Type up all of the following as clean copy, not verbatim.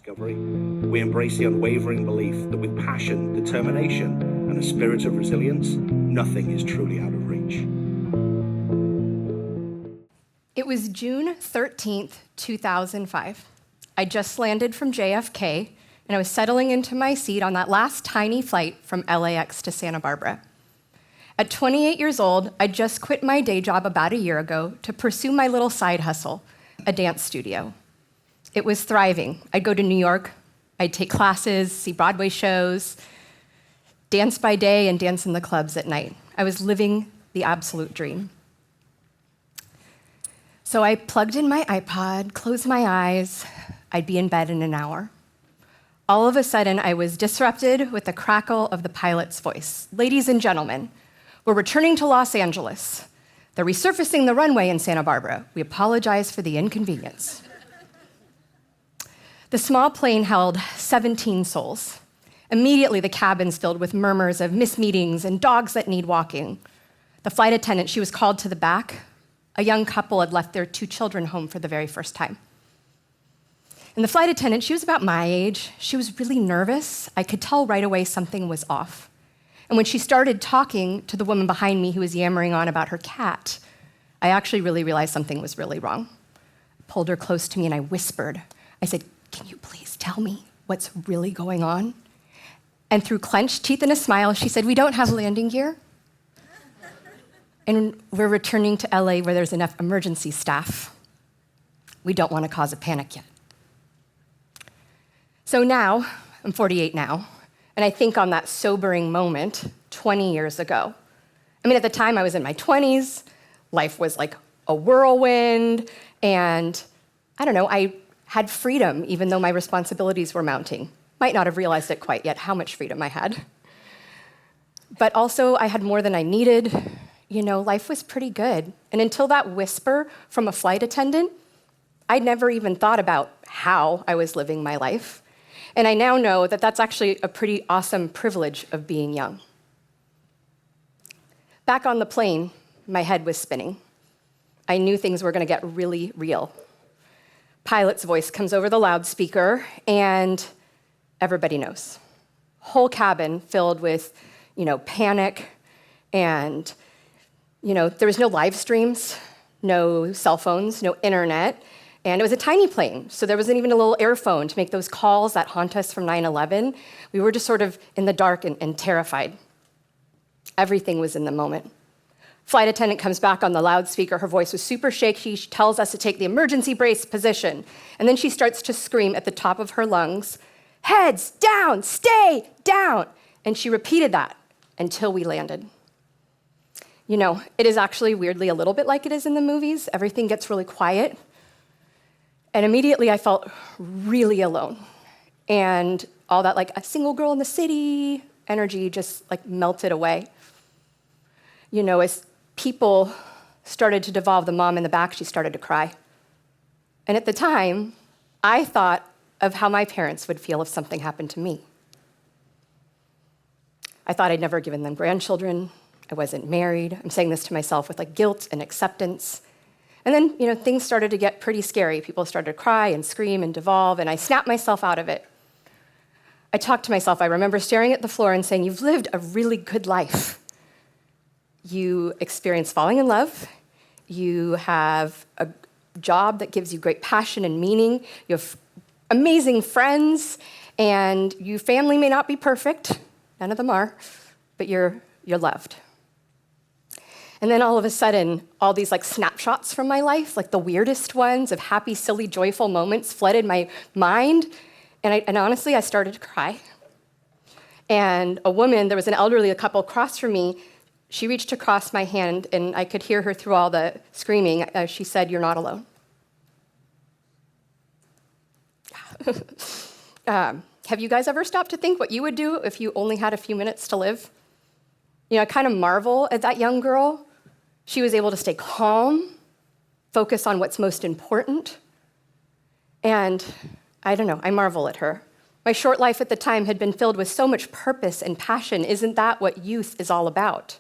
discovery. We embrace the unwavering belief that with passion, determination, and a spirit of resilience, nothing is truly out of reach. It was June 13th, 2005. I just landed from JFK, and I was settling into my seat on that last tiny flight from LAX to Santa Barbara. At 28 years old, I just quit my day job about a year ago to pursue my little side hustle, a dance studio. It was thriving. I'd go to New York, I'd take classes, see Broadway shows, dance by day and dance in the clubs at night. I was living the absolute dream. So I plugged in my iPod, closed my eyes, I'd be in bed in an hour. All of a sudden, I was disrupted with the crackle of the pilot's voice. Ladies and gentlemen, we're returning to Los Angeles. They're resurfacing the runway in Santa Barbara. We apologize for the inconvenience. The small plane held 17 souls. Immediately, the cabins filled with murmurs of missed meetings and dogs that need walking. The flight attendant, she was called to the back. A young couple had left their 2 children home for the very first time. And the flight attendant, she was about my age. She was really nervous. I could tell right away something was off. And when she started talking to the woman behind me who was yammering on about her cat, I actually really realized something was really wrong. I pulled her close to me and I whispered. I said, "Can you please tell me what's really going on?" And through clenched teeth and a smile, she said, "We don't have landing gear. And we're returning to LA where there's enough emergency staff. We don't want to cause a panic yet." So now, I'm 48 now, and I think on that sobering moment 20 years ago. I mean, at the time I was in my 20s, life was like a whirlwind, and I don't know, I had freedom even though my responsibilities were mounting. Might not have realized it quite yet how much freedom I had. But also I had more than I needed. You know, life was pretty good. And until that whisper from a flight attendant, I'd never even thought about how I was living my life. And I now know that that's actually a pretty awesome privilege of being young. Back on the plane, my head was spinning. I knew things were going to get really real. Pilot's voice comes over the loudspeaker, and everybody knows. Whole cabin filled with, panic, and, there was no live streams, no cell phones, no internet, and it was a tiny plane, so there wasn't even a little airphone to make those calls that haunt us from 9/11. We were just sort of in the dark and terrified. Everything was in the moment. Flight attendant comes back on the loudspeaker. Her voice was super shaky. She tells us to take the emergency brace position. And then she starts to scream at the top of her lungs, "Heads down, stay down." And she repeated that until we landed. It is actually weirdly a little bit like it is in the movies. Everything gets really quiet. And immediately I felt really alone. And all that like a single girl in the city energy just like melted away. As people started to devolve the mom in the back, she started to cry. And at the time, I thought of how my parents would feel if something happened to me. I thought I'd never given them grandchildren. I wasn't married. I'm saying this to myself with like guilt and acceptance. And then, things started to get pretty scary. People started to cry and scream and devolve, and I snapped myself out of it. I talked to myself. I remember staring at the floor and saying, "You've lived a really good life. You experience falling in love. You have a job that gives you great passion and meaning. You have amazing friends, and your family may not be perfect. None of them are, but you're loved." And then all of a sudden, all these like snapshots from my life, like the weirdest ones of happy, silly, joyful moments flooded my mind. And honestly, I started to cry. And a woman, there was an elderly couple across from me, she reached across my hand, and I could hear her through all the screaming. She said, "You're not alone." Have you guys ever stopped to think what you would do if you only had a few minutes to live? I kind of marvel at that young girl. She was able to stay calm, focus on what's most important. And I don't know, I marvel at her. My short life at the time had been filled with so much purpose and passion. Isn't that what youth is all about?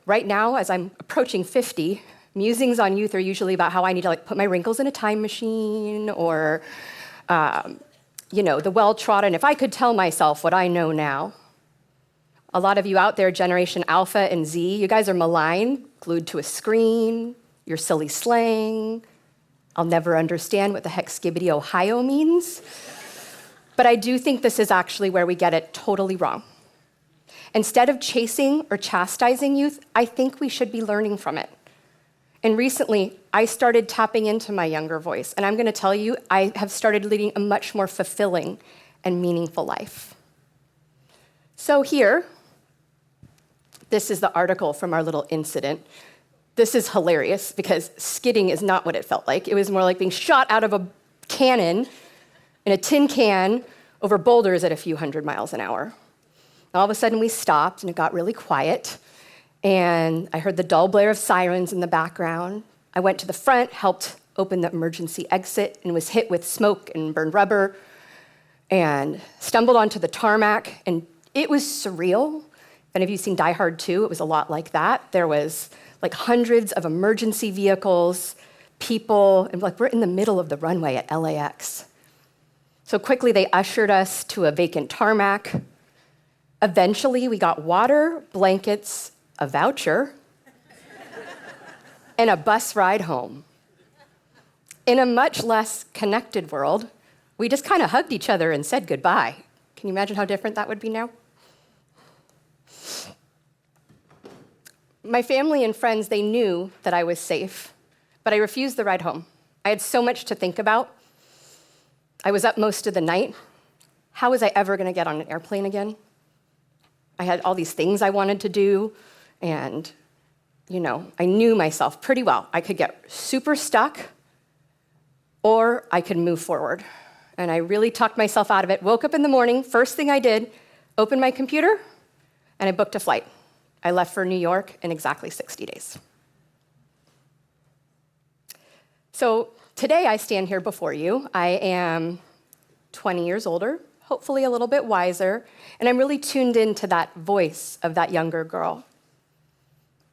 Right now, as I'm approaching 50, Musings on youth are usually about how I need to put my wrinkles in a time machine, or the well-trodden, if I could tell myself what I know now. A lot of you out there, Generation Alpha and Z, you guys are maligned, glued to a screen, your silly slang. I'll never understand what the heck Skibbity Ohio means. But I do think this is actually where we get it totally wrong. Instead of chasing or chastising youth, I think we should be learning from it. And recently, I started tapping into my younger voice, and I'm going to tell you, I have started leading a much more fulfilling and meaningful life. So here, this is the article from our little incident. This is hilarious because skidding is not what it felt like. It was more like being shot out of a cannon in a tin can over boulders at a few hundred miles an hour. All of a sudden, we stopped, and it got really quiet, and I heard the dull blare of sirens in the background. I went to the front, helped open the emergency exit, and was hit with smoke and burned rubber, and stumbled onto the tarmac, and it was surreal. If any of you seen Die Hard 2, it was a lot like that. There was hundreds of emergency vehicles, people, and we're in the middle of the runway at LAX. So quickly, they ushered us to a vacant tarmac. Eventually, we got water, blankets, a voucher, and a bus ride home. In a much less connected world, we just kind of hugged each other and said goodbye. Can you imagine how different that would be now? My family and friends, they knew that I was safe, but I refused the ride home. I had so much to think about. I was up most of the night. How was I ever going to get on an airplane again? I had all these things I wanted to do, and, I knew myself pretty well. I could get super stuck, or I could move forward. And I really talked myself out of it. Woke up in the morning, first thing I did, opened my computer, and I booked a flight. I left for New York in exactly 60 days. So today I stand here before you. I am 20 years older, hopefully a little bit wiser, and I'm really tuned into that voice of that younger girl.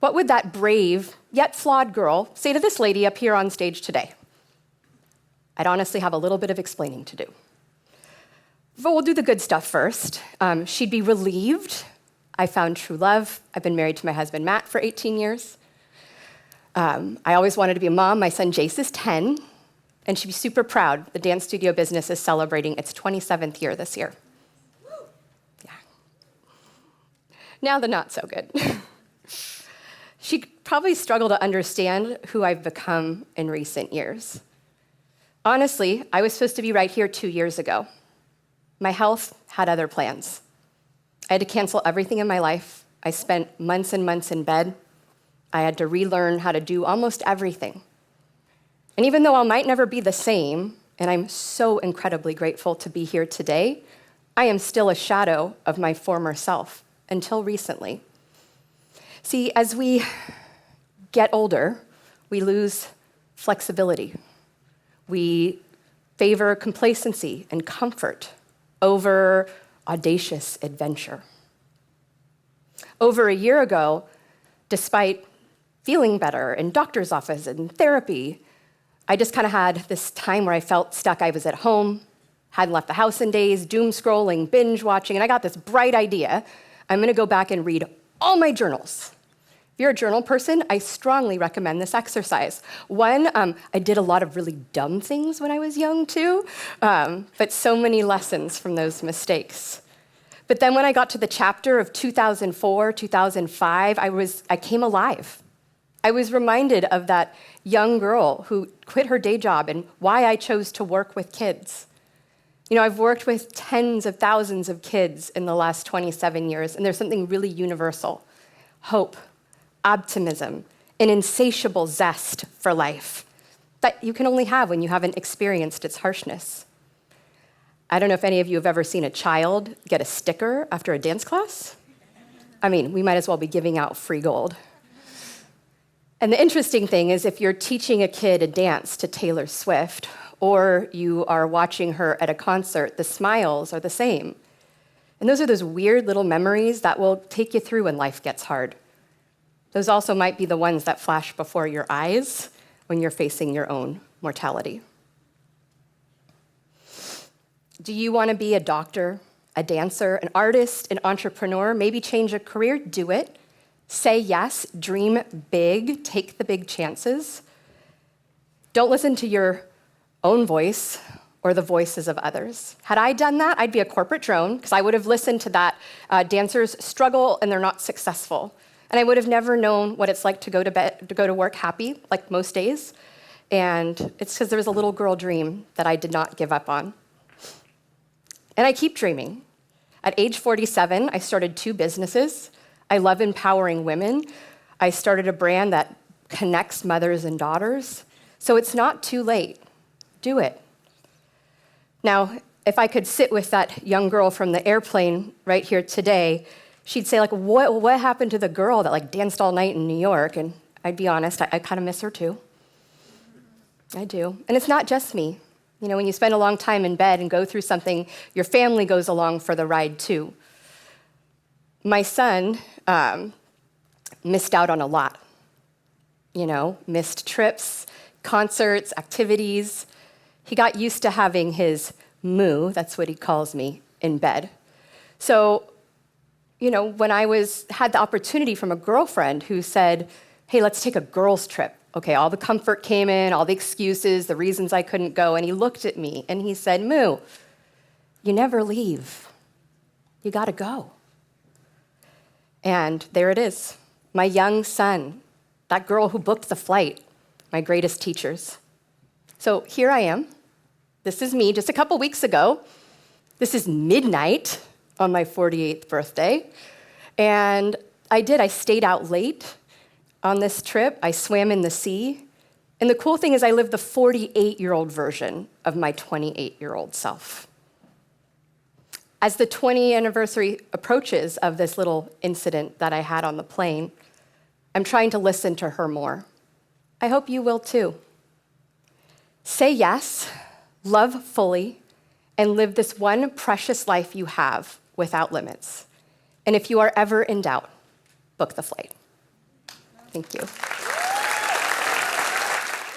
What would that brave, yet flawed girl say to this lady up here on stage today? I'd honestly have a little bit of explaining to do. But we'll do the good stuff first. She'd be relieved. I found true love. I've been married to my husband, Matt, for 18 years. I always wanted to be a mom. My son, Jace, is 10, and she'd be super proud. The dance studio business is celebrating its 27th year this year. Yeah. Now the not so good. She probably struggled to understand who I've become in recent years. Honestly, I was supposed to be right here 2 years ago. My health had other plans. I had to cancel everything in my life. I spent months and months in bed. I had to relearn how to do almost everything. And even though I might never be the same, and I'm so incredibly grateful to be here today, I am still a shadow of my former self, until recently. See, as we get older, we lose flexibility. We favor complacency and comfort over audacious adventure. Over a year ago, despite feeling better in doctor's office and therapy, I just kind of had this time where I felt stuck. I was at home, hadn't left the house in days, doom scrolling, binge watching, and I got this bright idea. I'm going to go back and read all my journals. If you're a journal person, I strongly recommend this exercise. One, I did a lot of really dumb things when I was young too, but so many lessons from those mistakes. But then when I got to the chapter of 2004, 2005, I came alive. I was reminded of that young girl who quit her day job and why I chose to work with kids. I've worked with tens of thousands of kids in the last 27 years, and there's something really universal: hope, optimism, an insatiable zest for life that you can only have when you haven't experienced its harshness. I don't know if any of you have ever seen a child get a sticker after a dance class. We might as well be giving out free gold. And the interesting thing is, if you're teaching a kid a dance to Taylor Swift, or you are watching her at a concert, the smiles are the same. And those are those weird little memories that will take you through when life gets hard. Those also might be the ones that flash before your eyes when you're facing your own mortality. Do you want to be a doctor, a dancer, an artist, an entrepreneur, maybe change a career? Do it. Say yes, dream big, take the big chances. Don't listen to your own voice or the voices of others. Had I done that, I'd be a corporate drone, because I would have listened to that dancers struggle and they're not successful. And I would have never known what it's like to go to work happy, like most days. And it's because there was a little girl dream that I did not give up on. And I keep dreaming. At age 47, I started 2 businesses. I love empowering women. I started a brand that connects mothers and daughters. So it's not too late. Do it. Now, if I could sit with that young girl from the airplane right here today, she'd say, like, what happened to the girl that danced all night in New York? And I'd be honest, I kind of miss her too. I do. And it's not just me. You know, when you spend a long time in bed and go through something, your family goes along for the ride too. My son missed out on a lot. You know, missed trips, concerts, activities. He got used to having his moo, that's what he calls me, in bed. So, you know, when I had the opportunity from a girlfriend who said, hey, let's take a girls' trip. Okay, all the comfort came in, all the excuses, the reasons I couldn't go, and he looked at me and he said, Moo, you never leave. You gotta go. And there it is, my young son, that girl who booked the flight, my greatest teachers. So here I am. This is me just a couple weeks ago. This is midnight on my 48th birthday. And I stayed out late on this trip. I swam in the sea. And the cool thing is I lived the 48-year-old version of my 28-year-old self. As the 20th anniversary approaches of this little incident that I had on the plane, I'm trying to listen to her more. I hope you will too. Say yes, love fully, and live this one precious life you have without limits. And if you are ever in doubt, book the flight. Thank you.